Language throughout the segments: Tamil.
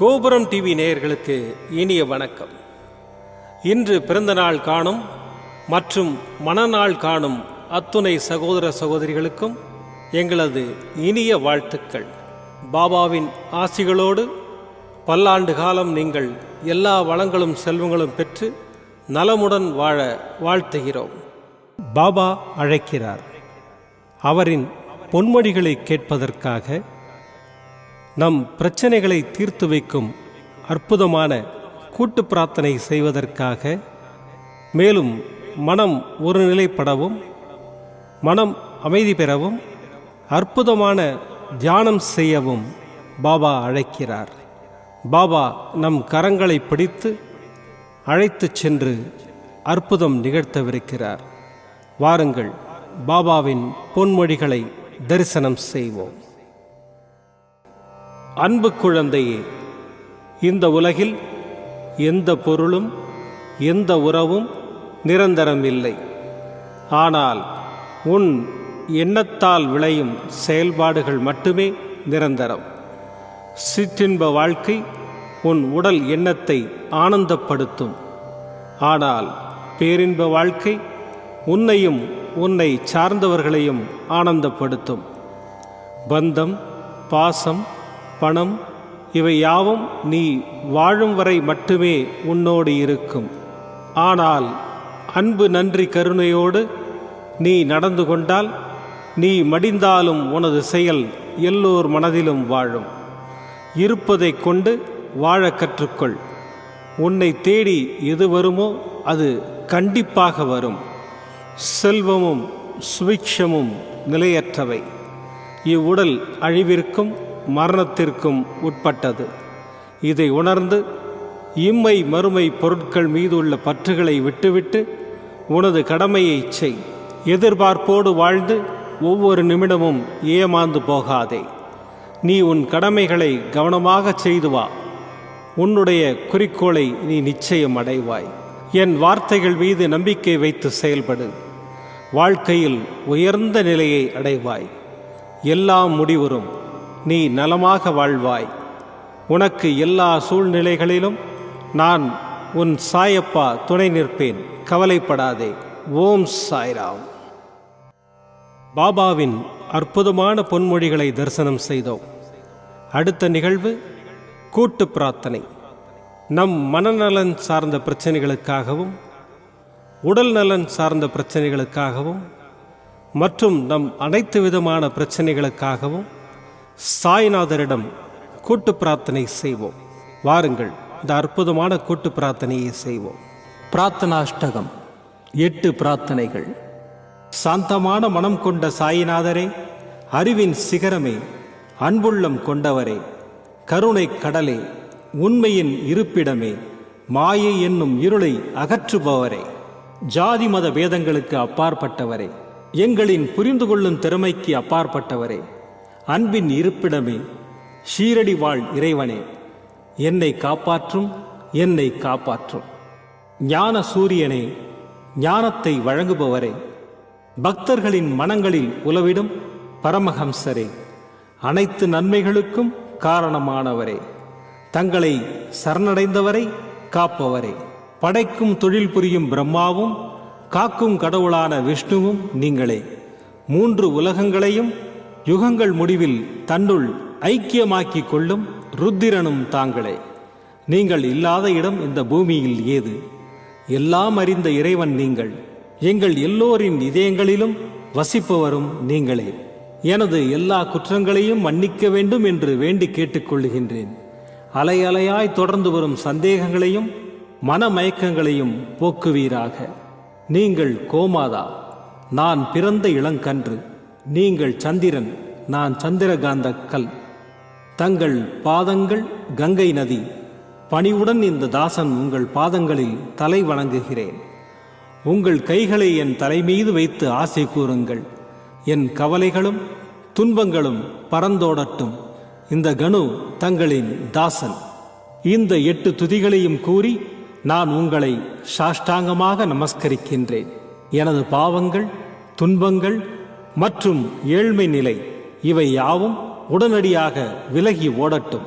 கோபுரம் டிவி நேயர்களுக்கு இனிய வணக்கம். இன்று பிறந்தநாள் காணும் மற்றும் மணநாள் காணும் அத்துணை சகோதர சகோதரிகளுக்கும் எங்களது இனிய வாழ்த்துக்கள். பாபாவின் ஆசிகளோடு பல்லாண்டு காலம் நீங்கள் எல்லா வளங்களும் செல்வங்களும் பெற்று நலமுடன் வாழ வாழ்த்துகிறோம். பாபா அழைக்கிறார். அவரின் பொன்மொழிகளை கேட்பதற்காக, நம் பிரச்சனைகளை தீர்த்து வைக்கும் அற்புதமான கூட்டு பிரார்த்தனை செய்வதற்காக, மேலும் மனம் ஒருநிலைப்படவும் மனம் அமைதி பெறவும் அற்புதமான தியானம் செய்யவும் பாபா அழைக்கிறார். பாபா நம் கரங்களை பிடித்து அழைத்துச் சென்று அற்புதம் நிகழ்த்தவிருக்கிறார். வாருங்கள், பாபாவின் பொன்மொழிகளை தரிசனம் செய்வோம். அன்பு குழந்தையே, இந்த உலகில் எந்த பொருளும் எந்த உறவும் நிரந்தரம் இல்லை. ஆனால் உன் எண்ணத்தால் விளையும் செயல்பாடுகள் மட்டுமே நிரந்தரம். சிற்றின்ப வாழ்க்கை உன் உடல் எண்ணத்தை ஆனந்தப்படுத்தும். ஆனால் பேரின்ப வாழ்க்கை உன்னையும் உன்னை சார்ந்தவர்களையும் ஆனந்தப்படுத்தும். பந்தம், பாசம், பணம் இவை யாவும் நீ வாழும் வரை மட்டுமே உன்னோடு இருக்கும். ஆனால் அன்பு, நன்றி, கருணையோடு நீ நடந்து கொண்டால், நீ மடிந்தாலும் உனது செயல் எல்லோர் மனதிலும் வாழும். இருப்பதை கொண்டு வாழ கற்றுக்கொள். உன்னை தேடி எது வருமோ அது கண்டிப்பாக வரும். செல்வமும் சுபிக்ஷமும் நிலையற்றவை. இவ்வுடல் அழிவிற்கும் மரணத்திற்கும் உட்பட்டது. இதை உணர்ந்து இம்மை மறுமை பொருட்கள் மீது உள்ள பற்றுகளை விட்டுவிட்டு உனது கடமையை செய். எதிர்பார்ப்போடு வாழ்ந்து ஒவ்வொரு நிமிடமும் ஏமாந்து போகாதே. நீ உன் கடமைகளை கவனமாக செய்து வா. உன்னுடைய குறிக்கோளை நீ நிச்சயம் அடைவாய். என் வார்த்தைகள் மீது நம்பிக்கை வைத்து செயல்படு. வாழ்க்கையில் உயர்ந்த நிலையை அடைவாய். எல்லாம் முடிவுறும். நீ நலமாக வாழ்வாய். உனக்கு எல்லா சூழ்நிலைகளிலும் நான் உன் சாயப்பா துணை நிற்பேன். கவலைப்படாதே. ஓம் சாய்ராம். பாபாவின் அற்புதமான பொன்மொழிகளை தரிசனம் செய்தோம். அடுத்த நிகழ்வு கூட்டு பிரார்த்தனை. நம் மனநலன் சார்ந்த பிரச்சனைகளுக்காகவும், உடல் நலன் சார்ந்த பிரச்சனைகளுக்காகவும் மற்றும் நம் அனைத்து விதமான பிரச்சனைகளுக்காகவும் சாய்நாதரிடம் கூட்டு பிரார்த்தனை செய்வோம். வாருங்கள், இந்த அற்புதமான கூட்டு பிரார்த்தனையை செய்வோம். பிரார்த்தனாஷ்டகம். 8 பிரார்த்தனைகள். சாந்தமான மனம் கொண்ட சாயிநாதரே, அறிவின் சிகரமே, அன்புள்ளம் கொண்டவரே, கருணை கடலே, உண்மையின் இருப்பிடமே, மாயை என்னும் இருளை அகற்றுபவரே, ஜாதி மத பேதங்களுக்கு அப்பாற்பட்டவரே, எங்களின் புரிந்து கொள்ளும் திறமைக்கு அப்பாற்பட்டவரே, அன்பின் இருப்பிடமே, ஷீரடி வாழ் இறைவனே, என்னை காப்பாற்றும், என்னை காப்பாற்றும். ஞான சூரியனே, ஞானத்தை வழங்குபவரே, பக்தர்களின் மனங்களில் உலவிடும் பரமஹம்சரே, அனைத்து நன்மைகளுக்கும் காரணமானவரே, தங்களை சரணடைந்தவரை காப்பவரே, படைக்கும் தொழில் புரியும் பிரம்மாவும் காக்கும் கடவுளான விஷ்ணுவும் நீங்களே. 3 உலகங்களையும் யுகங்கள் முடிவில் தன்னுள் ஐக்கியமாக்கிக் கொள்ளும் ருத்திரனும் தாங்களே. நீங்கள் இல்லாத இடம் இந்த பூமியில் ஏது? எல்லாம் அறிந்த இறைவன் நீங்கள். எங்கள் எல்லோரின் இதயங்களிலும் வசிப்பவரும் நீங்களே. எனது எல்லா குற்றங்களையும் மன்னிக்க வேண்டும் என்று வேண்டி கேட்டுக்கொள்ளுகின்றேன். அலை அலையாய் தொடர்ந்து வரும் சந்தேகங்களையும் மனமயக்கங்களையும் போக்குவீராக. நீங்கள் கோமாதா, நான் பிறந்த இளங்கன்று. நீங்கள் சந்திரன், நான் சந்திரகாந்த கல். தங்கள் பாதங்கள் கங்கை நதி. பணிவுடன் இந்த தாசன் உங்கள் பாதங்களில் தலை வணங்குகிறேன். உங்கள் கைகளை என் தலைமீது வைத்து ஆசை கூறுங்கள். என் கவலைகளும் துன்பங்களும் பறந்தோடட்டும். இந்த கணு தங்களின் தாசன். இந்த 8 துதிகளையும் கூறி நான் உங்களை சாஷ்டாங்கமாக நமஸ்கரிக்கின்றேன். எனது பாவங்கள், துன்பங்கள் மற்றும் ஏழ்மை நிலை இவை யாவும் உடனடியாக விலகி ஓடட்டும்.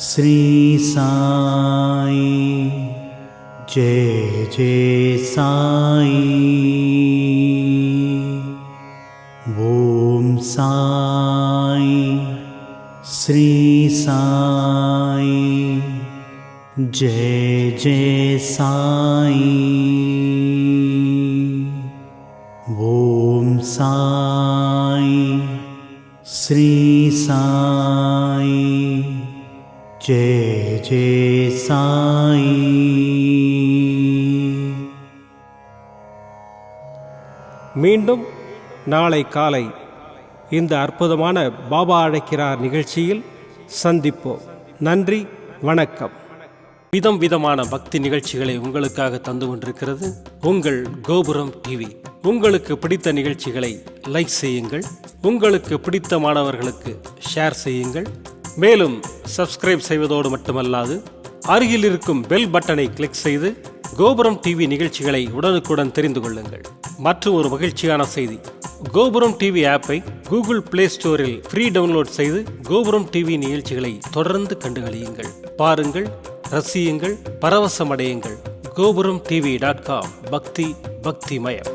श्री साई जय जय साई ओम साई श्री साई जय जय साई ओम साई श्री साई जय जय साई। மீண்டும் நாளை காலை இந்த அற்புதமான பாபா அழைக்கிறார் நிகழ்ச்சியில் சந்திப்போம். நன்றி, வணக்கம். விதம் விதமான பக்தி நிகழ்ச்சிகளை உங்களுக்காக தந்து கொண்டிருக்கிறது உங்கள் கோபுரம் டிவி. உங்களுக்கு பிடித்த நிகழ்ச்சிகளை லைக் செய்யுங்கள், உங்களுக்கு பிடித்த மாணவர்களுக்கு ஷேர் செய்யுங்கள். மேலும் சப்ஸ்கிரைப் செய்வதோடு மட்டுமல்லாது அருகில் இருக்கும் பெல் பட்டனை கிளிக் செய்து கோபுரம் டிவி நிகழ்ச்சிகளை உடனுக்குடன் தெரிந்து கொள்ளுங்கள். மற்றும் ஒரு மகிழ்ச்சியான செய்தி, கோபுரம் டிவி ஆப்பை கூகுள் பிளே ஸ்டோரில் ஃப்ரீ டவுன்லோட் செய்து கோபுரம் டிவி நிகழ்ச்சிகளை தொடர்ந்து கண்டுகளியுங்கள். பாருங்கள், ரசியுங்கள், பரவசமடையுங்கள். gopuramtv.com பக்தி பக்திமயம்.